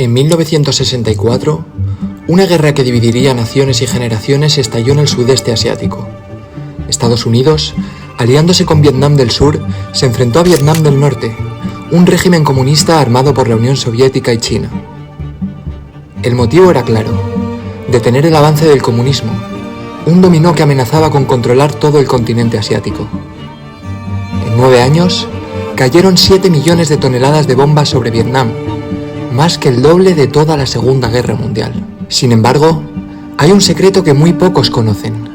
En 1964, una guerra que dividiría naciones y generaciones estalló en el sudeste asiático. Estados Unidos, aliándose con Vietnam del Sur, se enfrentó a Vietnam del Norte, un régimen comunista armado por la Unión Soviética y China. El motivo era claro: detener el avance del comunismo, un dominó que amenazaba con controlar todo el continente asiático. En 9 años, cayeron 7 millones de toneladas de bombas sobre Vietnam, más que el doble de toda la Segunda Guerra Mundial. Sin embargo, hay un secreto que muy pocos conocen.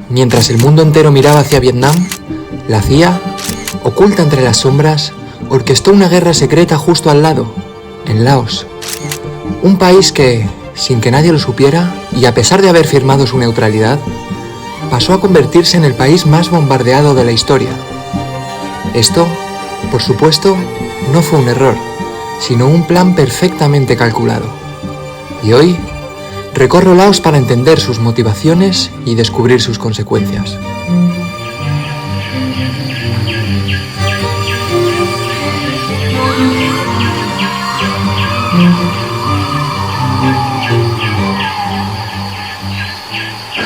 Mientras el mundo entero miraba hacia Vietnam, la CIA, oculta entre las sombras, orquestó una guerra secreta justo al lado, en Laos. Un país que, sin que nadie lo supiera, y a pesar de haber firmado su neutralidad, pasó a convertirse en el país más bombardeado de la historia. Esto, por supuesto, no fue un error, sino un plan perfectamente calculado. Y hoy, recorro Laos para entender sus motivaciones y descubrir sus consecuencias.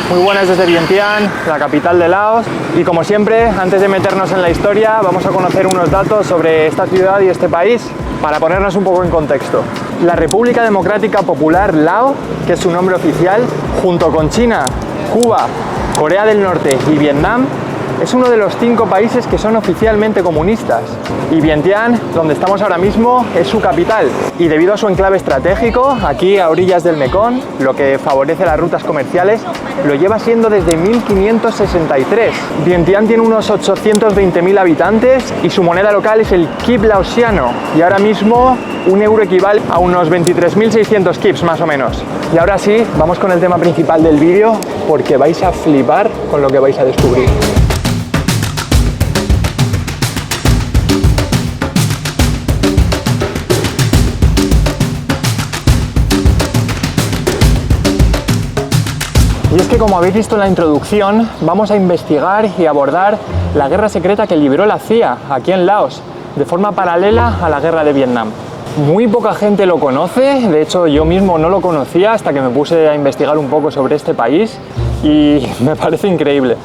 Muy buenas desde Vientiane, la capital de Laos, y como siempre, antes de meternos en la historia, vamos a conocer unos datos sobre esta ciudad y este país para ponernos un poco en contexto. La República Democrática Popular Lao, que es su nombre oficial, junto con China, Cuba, Corea del Norte y Vietnam, es uno de los 5 países que son oficialmente comunistas, y Vientiane, donde estamos ahora mismo, es su capital, y debido a su enclave estratégico, aquí a orillas del Mekong, lo que favorece las rutas comerciales, lo lleva siendo desde 1563. Vientiane tiene unos 820.000 habitantes y su moneda local es el kip laosiano, y ahora mismo un euro equivale a unos 23.600 kips más o menos. Y ahora sí, vamos con el tema principal del vídeo, porque vais a flipar con lo que vais a descubrir. Y es que, como habéis visto en la introducción, vamos a investigar y abordar la guerra secreta que libró la CIA aquí en Laos, de forma paralela a la guerra de Vietnam. Muy poca gente lo conoce, de hecho yo mismo no lo conocía hasta que me puse a investigar un poco sobre este país, y me parece increíble,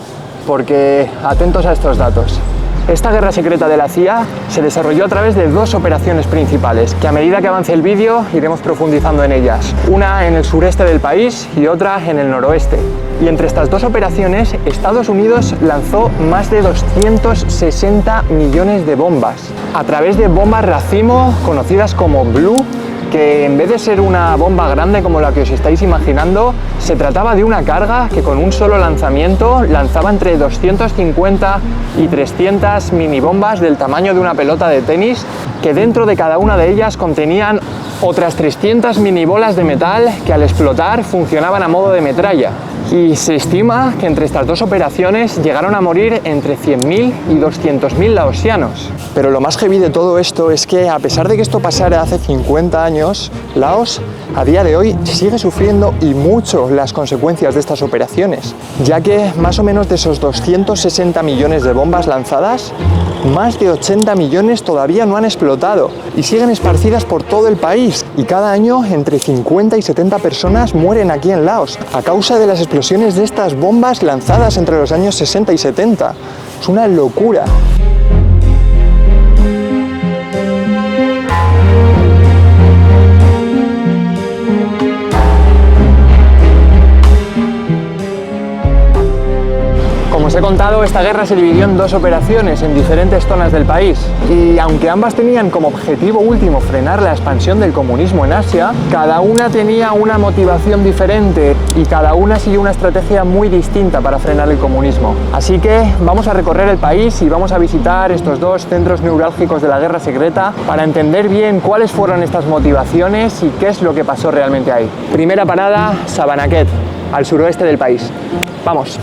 porque atentos a estos datos. Esta guerra secreta de la CIA se desarrolló a través de 2 operaciones principales, que a medida que avance el vídeo iremos profundizando en ellas. Una en el sureste del país y otra en el noroeste. Y entre estas 2 operaciones, Estados Unidos lanzó más de 260 millones de bombas, a través de bombas racimo conocidas como Blue, que en vez de ser una bomba grande como la que os estáis imaginando, se trataba de una carga que con un solo lanzamiento lanzaba entre 250 y 300 mini bombas del tamaño de una pelota de tenis, que dentro de cada una de ellas contenían otras 300 mini bolas de metal que al explotar funcionaban a modo de metralla. Y se estima que entre estas 2 operaciones llegaron a morir entre 100.000 y 200.000 laosianos. Pero lo más heavy de todo esto es que, a pesar de que esto pasara hace 50 años, Laos a día de hoy sigue sufriendo y mucho las consecuencias de estas operaciones, ya que más o menos de esos 260 millones de bombas lanzadas, más de 80 millones todavía no han explotado y siguen esparcidas por todo el país, y cada año entre 50 y 70 personas mueren aquí en Laos a causa de las explosiones de estas bombas lanzadas entre los años 60 y 70. Es una locura. Como os he contado, esta guerra se dividió en 2 operaciones en diferentes zonas del país, y aunque ambas tenían como objetivo último frenar la expansión del comunismo en Asia, cada una tenía una motivación diferente y cada una siguió una estrategia muy distinta para frenar el comunismo. Así que vamos a recorrer el país y vamos a visitar estos 2 centros neurálgicos de la guerra secreta para entender bien cuáles fueron estas motivaciones y qué es lo que pasó realmente ahí. Primera parada, Savannakhet, al suroeste del país. ¡Vamos!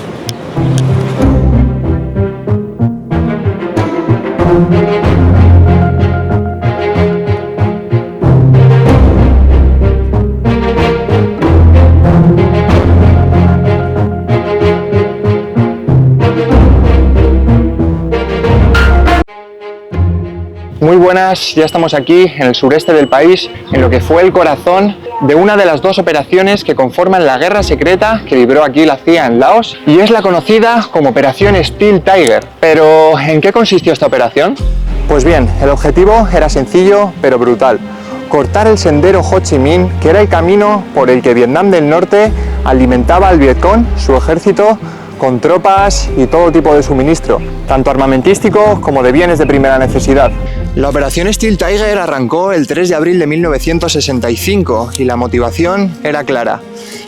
buenas, ya estamos aquí en el sureste del país, en lo que fue el corazón de una de las dos operaciones que conforman la guerra secreta que libró aquí la CIA en Laos, y es la conocida como Operación Steel Tiger. Pero, ¿en qué consistió esta operación? Pues bien, el objetivo era sencillo pero brutal: cortar el sendero Ho Chi Minh, que era el camino por el que Vietnam del Norte alimentaba al Vietcong, su ejército, con tropas y todo tipo de suministro, tanto armamentístico como de bienes de primera necesidad. La operación Steel Tiger arrancó el 3 de abril de 1965 y la motivación era clara.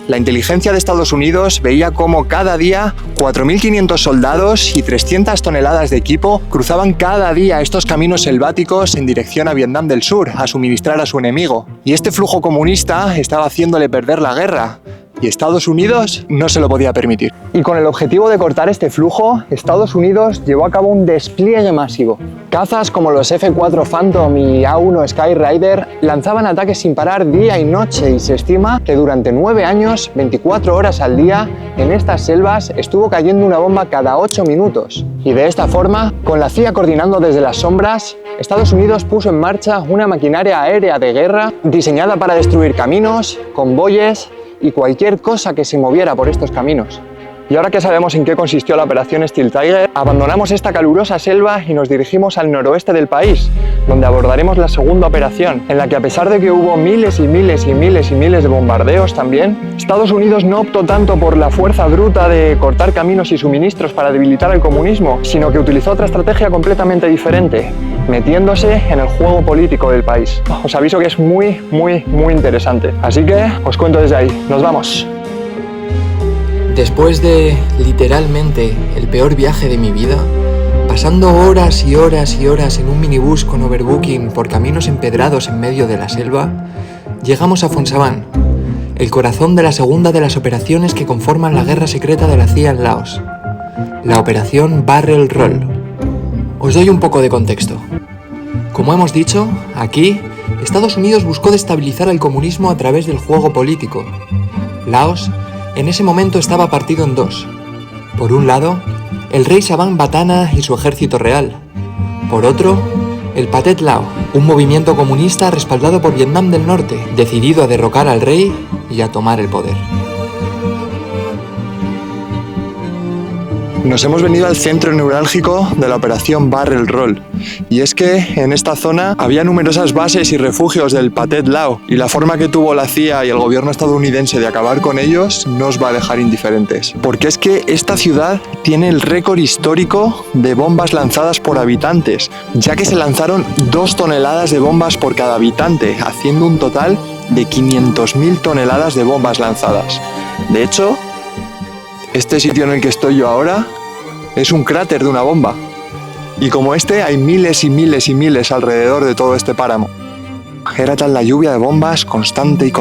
La inteligencia de Estados Unidos veía cómo cada día 4.500 soldados y 300 toneladas de equipo cruzaban cada día estos caminos selváticos en dirección a Vietnam del Sur a suministrar a su enemigo. Y este flujo comunista estaba haciéndole perder la guerra. Y Estados Unidos no se lo podía permitir. Y con el objetivo de cortar este flujo, Estados Unidos llevó a cabo un despliegue masivo. Cazas como los F-4 Phantom y A-1 Skyrider lanzaban ataques sin parar día y noche, y se estima que durante 9 años, 24 horas al día, en estas selvas estuvo cayendo una bomba cada 8 minutos. Y de esta forma, con la CIA coordinando desde las sombras, Estados Unidos puso en marcha una maquinaria aérea de guerra diseñada para destruir caminos, convoyes y cualquier cosa que se moviera por estos caminos. Y ahora que sabemos en qué consistió la operación Steel Tiger, abandonamos esta calurosa selva y nos dirigimos al noroeste del país, donde abordaremos la segunda operación, en la que, a pesar de que hubo miles y miles y miles y miles de bombardeos también, Estados Unidos no optó tanto por la fuerza bruta de cortar caminos y suministros para debilitar el comunismo, sino que utilizó otra estrategia completamente diferente, metiéndose en el juego político del país. Os aviso que es muy interesante, así que os cuento desde ahí. ¡Nos vamos! Después de, literalmente, el peor viaje de mi vida, pasando horas y horas y horas en un minibús con overbooking por caminos empedrados en medio de la selva, llegamos a Phon Savan, el corazón de la segunda de las operaciones que conforman la guerra secreta de la CIA en Laos, la operación Barrel Roll. Os doy un poco de contexto. Como hemos dicho, aquí, Estados Unidos buscó destabilizar al comunismo a través del juego político. Laos en ese momento estaba partido en dos. Por un lado, el rey Savan Batana y su ejército real. Por otro, el Pathet Lao, un movimiento comunista respaldado por Vietnam del Norte, decidido a derrocar al rey y a tomar el poder. Nos hemos venido al centro neurálgico de la operación Barrel Roll, y es que en esta zona había numerosas bases y refugios del Pathet Lao, y la forma que tuvo la CIA y el gobierno estadounidense de acabar con ellos no os va a dejar indiferentes. Porque es que esta ciudad tiene el récord histórico de bombas lanzadas por habitantes, ya que se lanzaron 2 toneladas de bombas por cada habitante, haciendo un total de 500.000 toneladas de bombas lanzadas. De hecho, este sitio en el que estoy yo ahora es un cráter de una bomba. Y como este, hay miles y miles y miles alrededor de todo este páramo. Era tal la lluvia de bombas, constante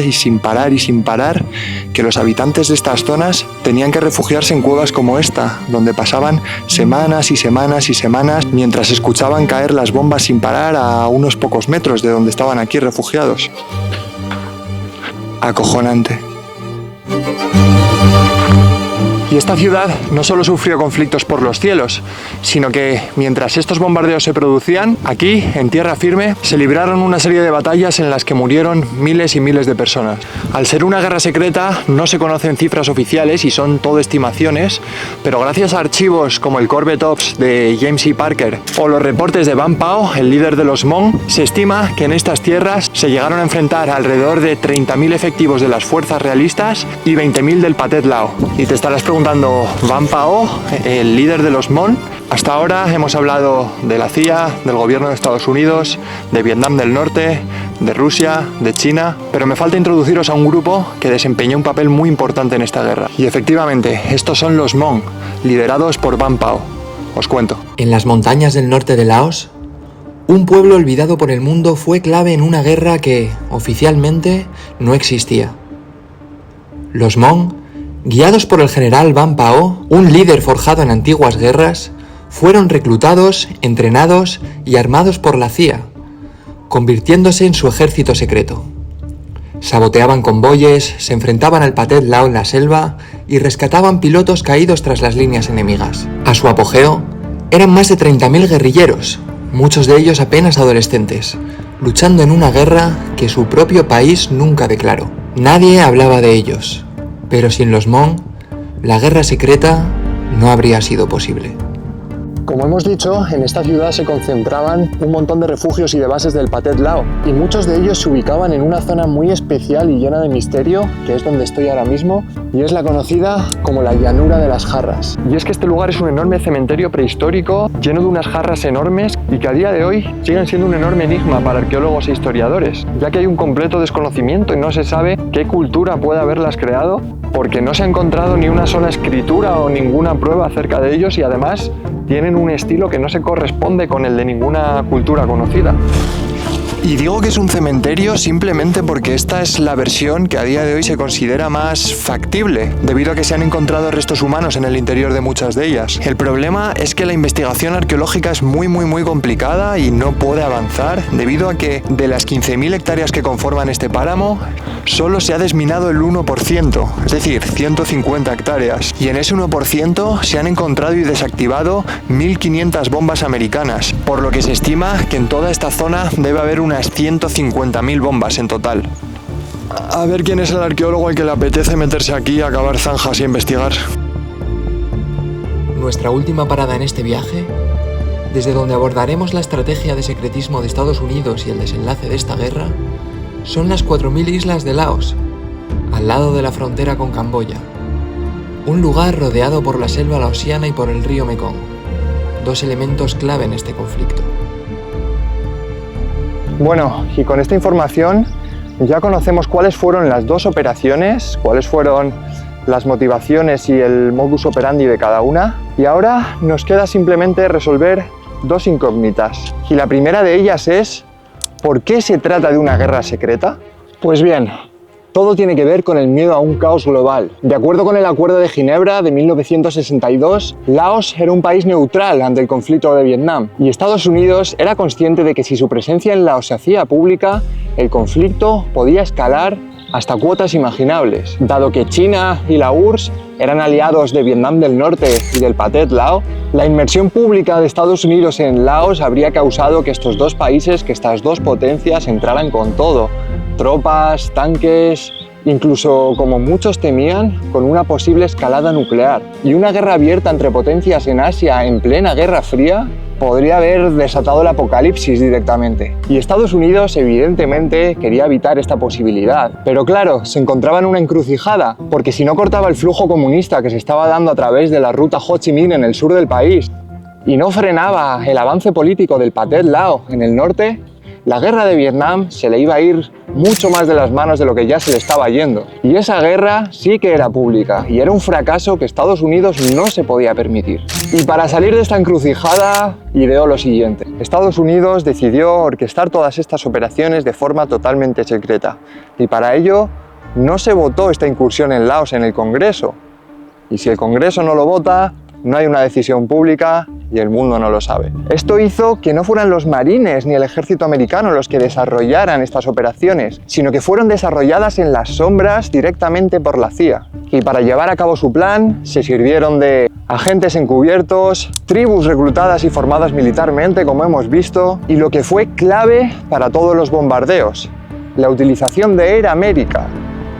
y sin parar, que los habitantes de estas zonas tenían que refugiarse en cuevas como esta, donde pasaban semanas y semanas y semanas mientras escuchaban caer las bombas sin parar a unos pocos metros de donde estaban aquí refugiados. Acojonante. Y esta ciudad no solo sufrió conflictos por los cielos, sino que mientras estos bombardeos se producían, aquí, en tierra firme, se libraron una serie de batallas en las que murieron miles y miles de personas. Al ser una guerra secreta, no se conocen cifras oficiales y son todo estimaciones, pero gracias a archivos como el Corbett Ops de James E. Parker o los reportes de Van Pao, el líder de los Hmong, se estima que en estas tierras se llegaron a enfrentar alrededor de 30.000 efectivos de las fuerzas realistas y 20.000 del Pathet Lao. Y te estarás preguntando, Van Pao, el líder de los Hmong. Hasta ahora hemos hablado de la CIA, del gobierno de Estados Unidos, de Vietnam del Norte, de Rusia, de China, pero me falta introduciros a un grupo que desempeñó un papel muy importante en esta guerra. Y efectivamente, estos son los Hmong, liderados por Van Pao. Os cuento. En las montañas del norte de Laos, un pueblo olvidado por el mundo fue clave en una guerra que, oficialmente, no existía. Los Hmong, guiados por el general Van Pao, un líder forjado en antiguas guerras, fueron reclutados, entrenados y armados por la CIA, convirtiéndose en su ejército secreto. Saboteaban convoyes, se enfrentaban al Pathet Lao en la selva y rescataban pilotos caídos tras las líneas enemigas. A su apogeo, eran más de 30.000 guerrilleros, muchos de ellos apenas adolescentes, luchando en una guerra que su propio país nunca declaró. Nadie hablaba de ellos, pero sin los Hmong, la guerra secreta no habría sido posible. Como hemos dicho, en esta ciudad se concentraban un montón de refugios y de bases del Pathet Lao, y muchos de ellos se ubicaban en una zona muy especial y llena de misterio, que es donde estoy ahora mismo, y es la conocida como la Llanura de las Jarras. Y es que este lugar es un enorme cementerio prehistórico, lleno de unas jarras enormes, y que a día de hoy siguen siendo un enorme enigma para arqueólogos e historiadores, ya que hay un completo desconocimiento y no se sabe qué cultura puede haberlas creado, porque no se ha encontrado ni una sola escritura o ninguna prueba acerca de ellos, y además tienen un estilo que no se corresponde con el de ninguna cultura conocida. Y digo que es un cementerio simplemente porque esta es la versión que a día de hoy se considera más factible, debido a que se han encontrado restos humanos en el interior de muchas de ellas. El problema es que la investigación arqueológica es muy complicada y no puede avanzar, debido a que de las 15.000 hectáreas que conforman este páramo, solo se ha desminado el 1%, es decir, 150 hectáreas. Y en ese 1% se han encontrado y desactivado 1.500 bombas americanas, por lo que se estima que en toda esta zona debe haber unas 150.000 bombas en total. A ver quién es el arqueólogo al que le apetece meterse aquí a cavar zanjas y investigar. Nuestra última parada en este viaje, desde donde abordaremos la estrategia de secretismo de Estados Unidos y el desenlace de esta guerra, son las 4.000 islas de Laos, al lado de la frontera con Camboya. Un lugar rodeado por la selva laosiana y por el río Mekong, dos elementos clave en este conflicto. Bueno, y con esta información ya conocemos cuáles fueron las dos operaciones, cuáles fueron las motivaciones y el modus operandi de cada una, y ahora nos queda simplemente resolver dos incógnitas. Y la primera de ellas es: ¿por qué se trata de una guerra secreta? Pues bien, todo tiene que ver con el miedo a un caos global. De acuerdo con el Acuerdo de Ginebra de 1962, Laos era un país neutral ante el conflicto de Vietnam, y Estados Unidos era consciente de que si su presencia en Laos se hacía pública, el conflicto podía escalar hasta cuotas imaginables. Dado que China y la URSS eran aliados de Vietnam del Norte y del Pathet Lao, la inmersión pública de Estados Unidos en Laos habría causado que estos dos países, que estas dos potencias entraran con todo. Tropas, tanques, incluso, como muchos temían, con una posible escalada nuclear. Y una guerra abierta entre potencias en Asia en plena Guerra Fría podría haber desatado el apocalipsis directamente. Y Estados Unidos, evidentemente, quería evitar esta posibilidad. Pero claro, se encontraba en una encrucijada, porque si no cortaba el flujo comunista que se estaba dando a través de la ruta Ho Chi Minh en el sur del país, y no frenaba el avance político del Pathet Lao en el norte, la guerra de Vietnam se le iba a ir mucho más de las manos de lo que ya se le estaba yendo. Y esa guerra sí que era pública, y era un fracaso que Estados Unidos no se podía permitir. Y para salir de esta encrucijada, ideó lo siguiente. Estados Unidos decidió orquestar todas estas operaciones de forma totalmente secreta. Y para ello, no se votó esta incursión en Laos en el Congreso. Y si el Congreso no lo vota, no hay una decisión pública y el mundo no lo sabe. Esto hizo que no fueran los marines ni el ejército americano los que desarrollaran estas operaciones, sino que fueron desarrolladas en las sombras directamente por la CIA. Y para llevar a cabo su plan, se sirvieron de agentes encubiertos, tribus reclutadas y formadas militarmente, como hemos visto, y lo que fue clave para todos los bombardeos, la utilización de Air America,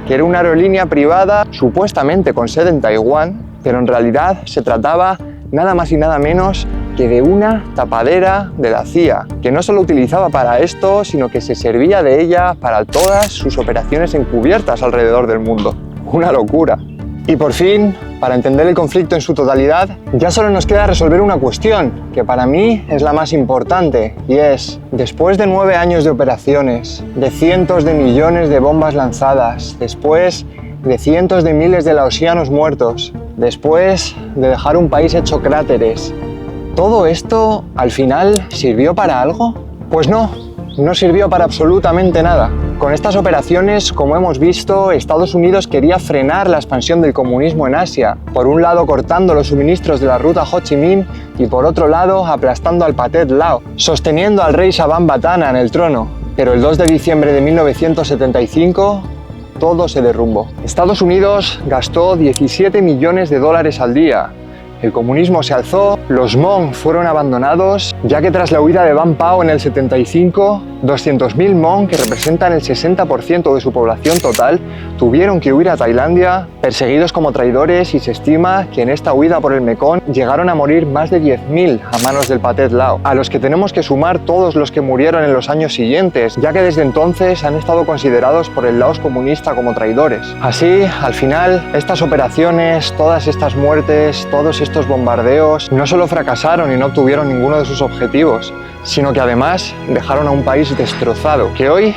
que era una aerolínea privada supuestamente con sede en Taiwán, pero en realidad se trataba nada más y nada menos que de una tapadera de la CIA, que no solo utilizaba para esto, sino que se servía de ella para todas sus operaciones encubiertas alrededor del mundo. Una locura. Y por fin, para entender el conflicto en su totalidad, ya solo nos queda resolver una cuestión, que para mí es la más importante, y es, después de 9 años de operaciones, de cientos de millones de bombas lanzadas, después de cientos de miles de laosianos muertos, después de dejar un país hecho cráteres, ¿todo esto al final sirvió para algo? Pues no sirvió para absolutamente nada. Con estas operaciones, como hemos visto, Estados Unidos quería frenar la expansión del comunismo en Asia, por un lado cortando los suministros de la ruta Ho Chi Minh y por otro lado aplastando al Pathet Lao, sosteniendo al rey Savanbatana en el trono. Pero el 2 de diciembre de 1975, todo se derrumbó. Estados Unidos gastó $17 millones al día el comunismo se alzó, los Hmong fueron abandonados, ya que tras la huida de Ban Pao en el 75, 200.000 Hmong, que representan el 60% de su población total, tuvieron que huir a Tailandia, perseguidos como traidores, y se estima que en esta huida por el Mekong llegaron a morir más de 10.000 a manos del Pathet Lao, a los que tenemos que sumar todos los que murieron en los años siguientes, ya que desde entonces han estado considerados por el Laos comunista como traidores. Así, al final, estas operaciones, todas estas muertes, todos estos bombardeos, no solo fracasaron y no obtuvieron ninguno de sus objetivos, sino que además dejaron a un país destrozado, que hoy,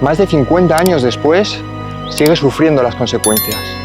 más de 50 años después, sigue sufriendo las consecuencias.